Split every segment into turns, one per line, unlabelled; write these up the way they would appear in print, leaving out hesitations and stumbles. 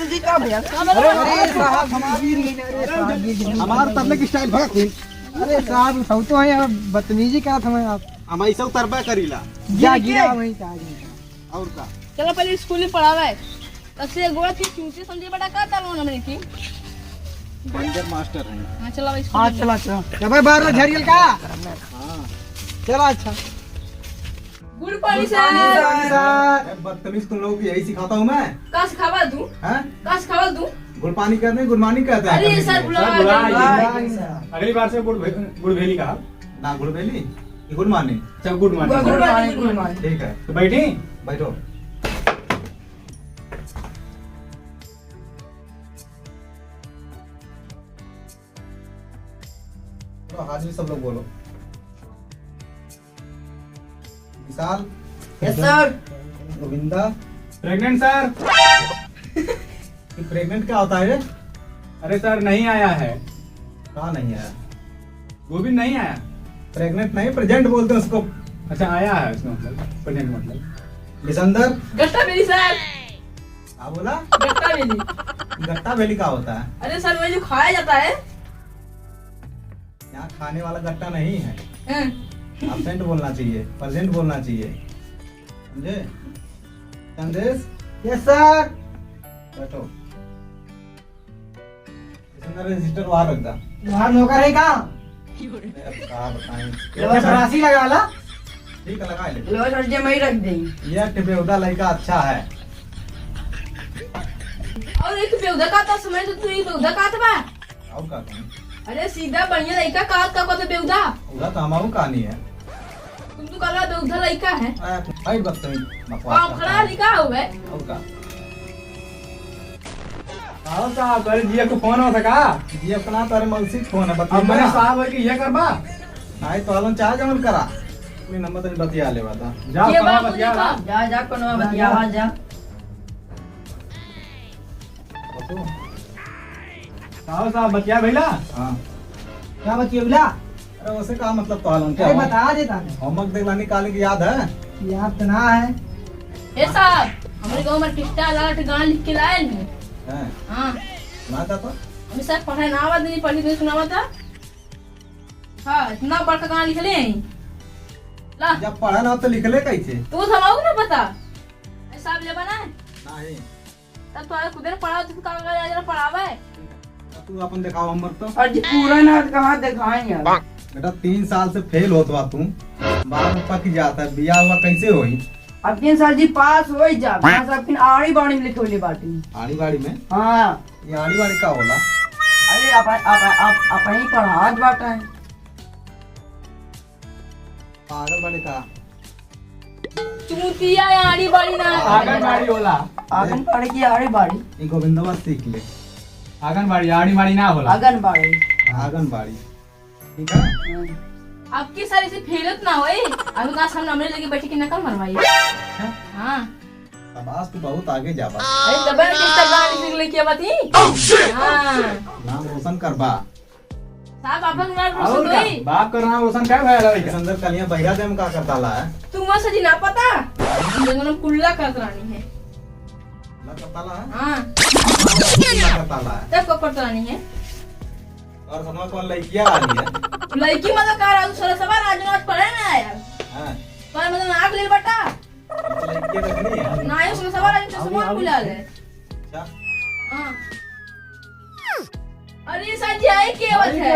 जी का भैया
हमारा तरने की स्टाइल भगा खुल।
अरे साहब सब तो है बदतमीजी करा था मैं आप
हम ऐसा तरबा करीला
जा गिरा वहीं
और का।
चलो पहले स्कूल में पढ़ावा है तब से गोड़ा थी चूंटी समझे बड़ा का तालो हमने की
बंजर मास्टर हैं।
हां चलो भाई स्कूल
हाँ चला चला भाई बाहर में झरियल का
हाँ
चला अच्छा
गुड पानी सर
बदतमीज तुम लोगों को यही सिखाता हूँ मैं।
का सिखावा दूं
हैं?
का सिखावा दूं
गुड़ पानी कहते हैं गुड़ मानी कहते हैं।
अरे सर बुला
अगली बार से गुड़ भेली कहा
ना गुड़ बेली कि गुड़ मानी।
अच्छा गुड मॉर्निंग
गुड मॉर्निंग
ठीक है
तो बैठी
बैठो। तो आज भी सब लोग बोलो। Vishal,
yes sir
Govinda.
Pregnant sir.
Pregnant क्या होता है?
अरे सर नहीं आया है।
कहाँ नहीं आया?
गोविंद नहीं आया।
प्रेग्नेंट नहीं प्रेजेंट बोलते हैं उसको।
अच्छा आया है उसका मतलब प्रेग्नेंट मतलब।
विसंदर
गट्टा मेरी सर
क्या बोला?
गट्टा मेरी
गट्टा बेली क्या होता है?
अरे सर वो जो खाया जाता है
यहाँ खाने वाला गट्टा नहीं है।
हैं?
एब्सेंट बोलना चाहिए, प्रेजेंट बोलना चाहिए, समझे? संदेश
यस सर
बैठो। विसंदर रजिस्टर बाहर रख दा।
बाहर नौकर है का
क्या बताएं?
राशि लगा ला
ठीक है लगा ले।
लो सर जी मैं रख देंगे
यह टिपेउदा लड़का अच्छा है।
और एक बेउदा का था समय तो तू एक बेउदा का था
और का कहूं?
अरे सीधा बढ़िया लड़का का तो बेउदा
उदा तो हमारू कहानी है।
तुम तो कल बेउदा लड़का है
भाई बदतमीज बकवास
काम
करता
खड़ा
है।
लिखा हुआ है
और का?
साहब साहब अरे जिया को फोन हो सका।
ये अपना तारे मौसी फोन है
अब मैंने
बता।
साहब है कि ये करबा
आई तो आलन चाह जमन करा। कोई नंबर तो बतिया ले बता।
जा
ये
कहाँ
बात
बतिया
लिखा।
रहा।
जा कोनो बतियावा जा
बतो।
साहब बतिया भैला।
हाँ
क्या बतियौला
अरे वैसे का मतलब तो आलन क्या
अरे बता देता है
होमवर्क देला निकालने की याद है?
याद तो ना है
ए साहब हमारे गांव में टिस्टा लाला ठिकाना लिख के लाए हैं
हैं
हां
ना था तो
हमें सर पढ़ा ना आवाज नहीं पढ़ी नहीं सुनावा था हां इतना बड़का कहां लिख ले हैं ला
जब पढ़ा ना तो लिख ले कैसे?
तू थमाओ ना पता ए साहब ले बना है
नहीं
तब तो खुद ने पढ़ा तू का जरा पढ़ावा है
तू अपन दिखाओ होमवर्क तो।
और जी पूरा ना कहाँ दिखाएंगे
बेटा 3 साल से फेल होत बा तू। बाल में पक जाता है बिया हुआ कैसे होई?
अब 3 साल जी पास हो ही जा पास अब फिर आड़ी बाड़ी में लिखे बाटी
आड़ी बाड़ी में
हाँ
ये आड़ी बाड़ी का होला?
अरे आप ही पढ़ात बाटा है
पागल बाड़ी का
चूतिया आड़ी बाड़ी ना
आंगनबाड़ी होला।
आंगन बाड़ी की आड़ी बाड़ी
ये गोविंदवा सीख ले।
आंगनबाड़ी आड़ी माड़ी ना होला।
आंगन बाड़ी
आंगनबाड़ी ठीक है।
आपकी सारी से फेलत ना होए अभी का सामने हमने लगे बैठे की नकल मरवाई हां
शाबाश तू बहुत आगे जा बा।
अरे दबा के तब लिख ले क्या बाती हां
नाम रोशन कर बा।
साहब अपन ना
और
रोशन
का
होई
बाप कर रहा रोशन क्या भया लड़का।
अंदर कलियां बहिरा दे में का करता ला है?
तुम वहां से जी ना पता देखो ना कुल्ला करत रानी है
ला करता ला है?
हां
ला करता ला है।
तब को करत रानी है
और समझ कौन लड़कियां आ रही है?
लड़की मतलब का राजू सर सवाल आज आज पढ़े ना यार
हैं
पर मतलब आग ले बटा
लड़कियां देखनी है?
ना ये सुन सवाल आज चश्मा बुला ले
अच्छा
हां अरे सर जी आए के बात है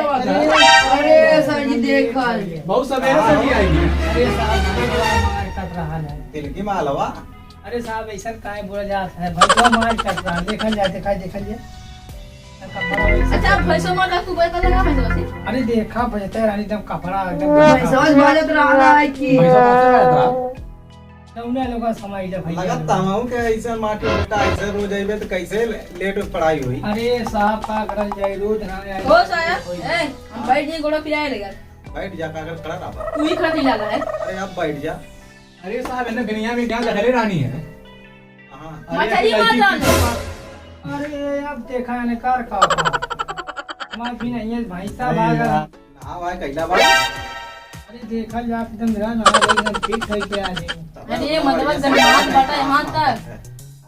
अरे सर जी देखा
बहुत सवेरे से भी आएगी।
अरे साहब मार कट रहा है।
तिलकी में हलवा
अरे साहब ऐसा काहे बोला जाता है भैया मार कट रहा है। देखल जाए देखल जाए
अच्छा भैंसो मार तू बैठ लगा भैंसो से
अरे देखा बजते रानी एकदम कपड़ा एकदम
समझ बाजत रहा है कि
उन्हें लोग समझ जा भैया
लगत तामाऊ के ऐसे माटी बेटा ऐसे रोज आइबे तो कैसे लेट में पढ़ाई हुई?
अरे साहब का करल जाए रोज नहाने आए
हो साया ए हम बैठ जी गोड़ा खिलाए लेगा
बैठ जा कागज खड़ा रहा।
तू ही खड़ा खिला है
अरे अब बैठ जा।
अरे साहब इन्हें दुनिया में क्या लहरे रानी है।
हाँ
मछली मार डाल
अरे अब देखा है कार का मां भी नहीं है भाई साहब आ गया।
नहा भाई कैला भाई
अरे देखल जा एकदम ना एकदम फिट है के आ जाए।
अरे ये मतलब धन्यवाद बेटा यहाँ तक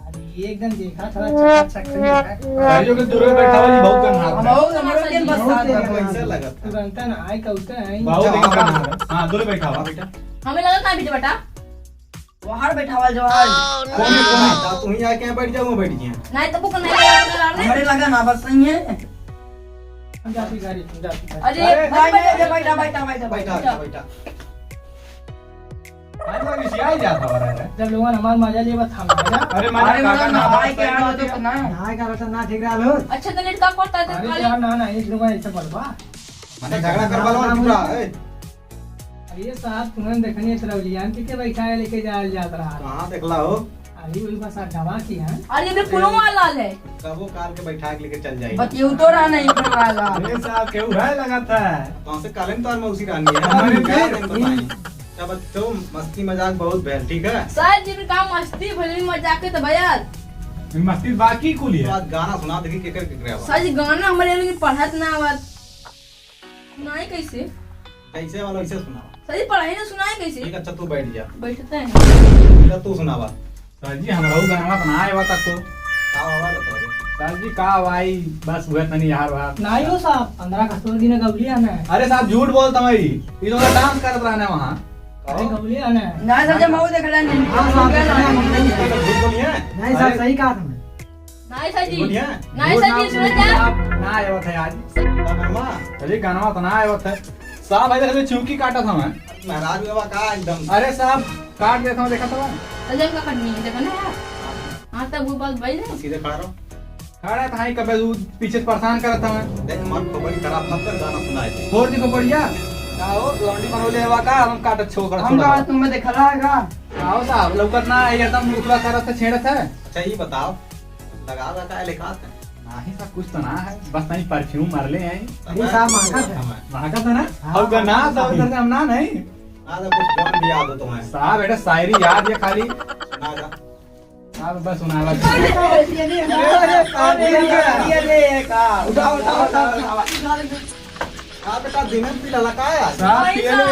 अरे एकदम देखा थोड़ा चकाचक से है।
सर जी के दूर में बैठा हुआ जी बहुत गंदा
हम
है।
बहुत हमरो के बस साथ
कैसे लगत है?
तुरंत ना आए कहते हैं
बहुत गंदा है। हां दूर बैठा हुआ बेटा।
हमें लगा कहाँ बीच बेटा
बाहर बैठावल जवाल
कौन कौन तू ही आके बैठ जाऊं बैठ गया।
नहीं तो बुक नहीं लगा
हमारे लगा ना बस सही है।
हम जाती गाड़ी हम जाती गाड़ी।
अरे
भाई बैठा बैठा बैठा
बैठा
बैठा
बैठा।
आज लगा कि सियाई जाता हो रहा है।
जब लोगन हमार मजा लिए बस हम ना
अरे
अरे
मारे
मतलब
काका
ना
ना
भाई के आने तो ना
नहाए का रतन ना ठीक रहा लो।
अच्छा तो नेट का कोटा है
अरे
खाली
यार ना ना इस लोगन ऐसे पड़वा।
मैंने झगड़ा कर वाला पूरा ए
अरे साहब तुमने देखनी है तरह लियान के बैठा है लेके जात रहा।
कहां देखला हो?
अभी वही बस दवा की है।
अरे ये फूलों वाला लाल है
कबो कार के बैठा के लेके चल जाएगी।
बतियो तो रहा नहीं करवाएगा।
अरे साहब केहू है लगाता है।
तो से कालन तार मौसी रानी है।
हमारे
क्या
फिर-
दिन बताई? क्या बच्चों मस्ती मजाक बहुत भेल ठीक है।
सर जी का मस्ती भली मजाक के तो भैया
मस्ती बाकी कुली
तो
है।
आज गाना सुना देखी केकर केकर आवा।
सर जी गाना हमारे लोग की पढ़त ना आवत सुनाए कैसे
कैसे वाला वैसे सुना।
सर जी पढ़ाई ना सुनाए कैसे
ठीक अच्छा तू बैठ जा।
बैठते हैं
ठीक तू सुनावा।
सर जी हमरा गाना बना आए तक तो।
का आवा बता दे।
सर जी का भाई बस हुआ तनी यार बात।
नहीं हो साहब 15 का 16 दिन गवली आना है।
अरे साहब झूठ बोलता मैं ये लोग डांस करत रहना है वहां।
अरे गवली आना है।
ना सर जब मऊ देख ले नहीं
झूठ बोलिए।
नहीं साहब सही कहा तुमने।
नहीं सर जी
बोलिए।
नहीं सर जी सुनो जा
ना आया था आज।
गाना
सर जी गाना तो ना आया था। साहब भाई देखो चूकी काटा था मैं।
महाराज बाबा का एकदम।
अरे साहब काट देता हूं देखा था।
सर का करनी है देखो ना यार हां तक वो बात भाई है
सीधे खड़ा रहो।
खड़ा था ही कबे पीछे से परेशान करत था मैं।
देख मत को बड़ी खराब मत कर गाना सुनाए थे।
फोड़ दी को बढ़िया। आओ लौंडी बनोले हवा का हम काट छोकड़
हम का तुम में देखला है का
आओ साहब लौकत ना एकदम मुतला करत है छेड़त है।
अच्छा ये बताओ लगावा का लिखा है।
नहीं सब कुछ तो ना है बस नहीं परफ्यूम मार ले आई
अरे साहब महंगा था।
वहां का तो ना और गना सब इधर से हम ना नहीं
आज कुछ कौन भी याद हो तुम्हें।
साहब बेटा शायरी याद है खाली
सुना जा।
साहब बस सुनावा
उठा उठा उठा। आप बेटा दिनन पी लगा है।
साहब पिए ले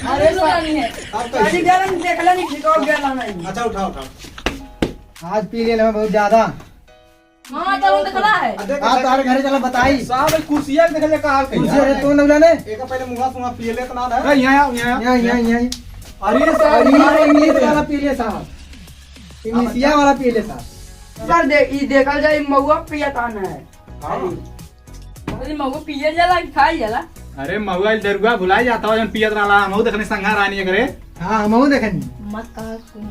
अरे सुनानी है
आप
अरे
कैसे?
गरम देखला नहीं ठीक हो गया नहीं।
अच्छा उठा उठा।
आज पी ले बहुत ज्यादा।
हां तो देखला है
आप तारे घरे चला बताई।
साहब कुर्सिया देख ले कहां
कुर्सी अरे तू नवला ने
एक पहले मुंगा सुंगा पी ले तो ना है।
यहां यहां
यहां
अरे साहब
अरे इंग्लिश वाला पी ले साहब। इंग्लिशिया वाला पी ले साहब।
सर ई देखल जाए मऊआ पियता ना है।
अरे मगो पिए जाला खाई जाला
अरे महुआ दरुआ भुलाई जाता हो जन पियत रहला हम देखने संघा रानी करे
हां हमहू देखनी।
मत कहा सुन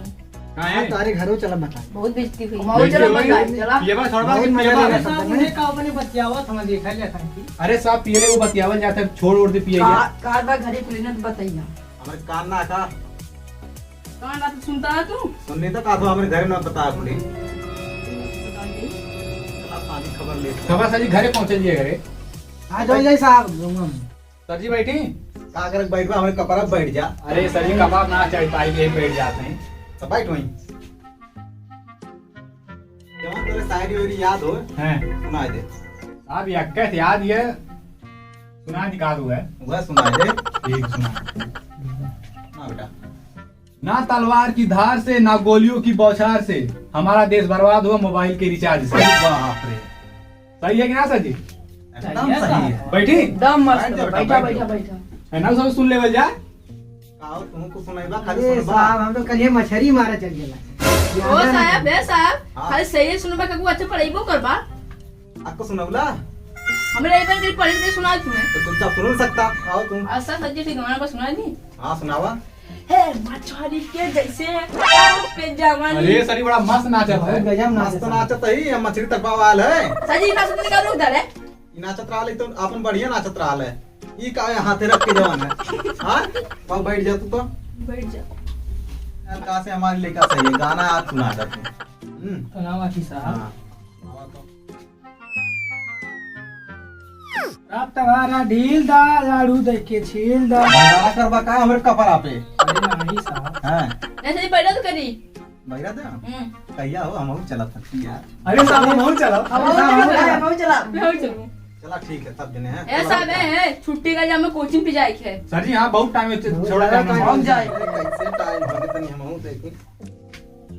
का है
तारे घरो चला बताई।
बहुत बेइज्जती हुई
मऊ चला बताई चला
ये बात छोड़वा
बहुत
कि
मजा
पिए
लगा
बा।
साहब मुझे का अपने बतियावत हम देखा लेता की।
अरे साहब पिए ले वो बतियावल जाता है छोड़ ओड़ दे पिए
कार बा घरे पुलिस ने बताइया।
हमारे कान ना का
कहां बात सुनता है तू
सुनने तक आ तो हमारे घर में बता अपने। पानी खबर ले।
खबर सर जी घरे पहुंचे लिए घरे
आ जाओ जाई साहब रूम में।
सर जी बैठी
का कर बैठ बा हमारे कपड़ा बैठ जा।
अरे सर जी कबाब ना चाहिए पाई के बैठ जाते हैं
तो बैठ वहीं। जवान तेरे शायरी वायरी याद हो
हैं
सुनाए दे।
साहब यक्का याद ये सुना दिखा दूं है
वह सुनाए दे।
ठीक सुना
ना बेटा।
ना तलवार की धार से ना गोलियों की बौछार से हमारा देश बर्बाद हुआ मोबाइल के रिचार्ज से बाप रे सही है कि ना सर जी
एकदम सही है।
बैठी
एकदम मस्त
बैठ जा बेटा,
बैठा
बैठ
बैठा
जा।
बैठा।
है ना सब सुन लेवल जा
काओ तुमको सुनाइबा खाली
अरे
सुनबा।
साहब हम तो कल मछली मारे चल गेला।
ओ साहब बे साहब
हाँ।
खाली सही सुनबा का अच्छा पढ़ाईबो करबा
आपको सुनावला
हमरे एक बार पढ़ी के सुना तुम्हें
तो तुम सब सुन सकता। आओ तुम।
ऐसा सच्ची ठीक गाना पर सुना दी
हाँ सुनावा।
हे मछली के जैसे आप पे जवानी
अरे सर जी बड़ा मस्त नाचत
बहुत
है
गजब
मस्त
नाच
नाचत ही हम मछली तक वाल है।
सजी ना सुनने का रोक डाले
ई नाचत रहल है तो अपन बढ़िया नाचत रहल है। ई का हाथे रख के जवान है। हां वहां बैठ जा तू तो।
बैठ जा
यार कहां से हमारे लेकर सही है गाना आज सुना जा तू।
तो नावा की साहब।
हाँ आवा तो।
आप तवारा ढील दा लाड़ू देख के छील दा।
भंडारा करबा का हमरे कपड़ा पे।
अरे नहीं साहब।
हां
ऐसे ही बैठा तो करी
बैठा दे कहिया हो हम चला था यार।
अरे साहब हम और चलो
मऊ चला
मैं और चलूं
चला ठीक है तब दिन है।
ऐसा है छुट्टी का जब मैं कोचिंग पे जाई है
सर जी हाँ बहुत टाइम छोड़ा जाना
हम जाए।
कैसे टाइम हो तनी हम देखी।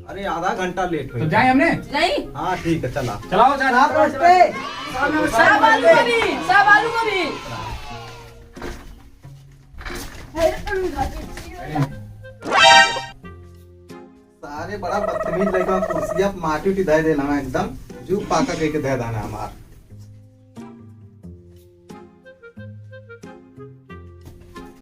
अरे आधा घंटा लेट
तो
हुई।
जाए हमने।
नहीं
हाँ ठीक है चला।
चलाओ चाचा।
सब आलू को भी, सब आलू को भी।
सारे बड़ा बदतमीज लड़का कुर्सिया माटी उठी दे देना एकदम जू पाका कह के दे देना हमार।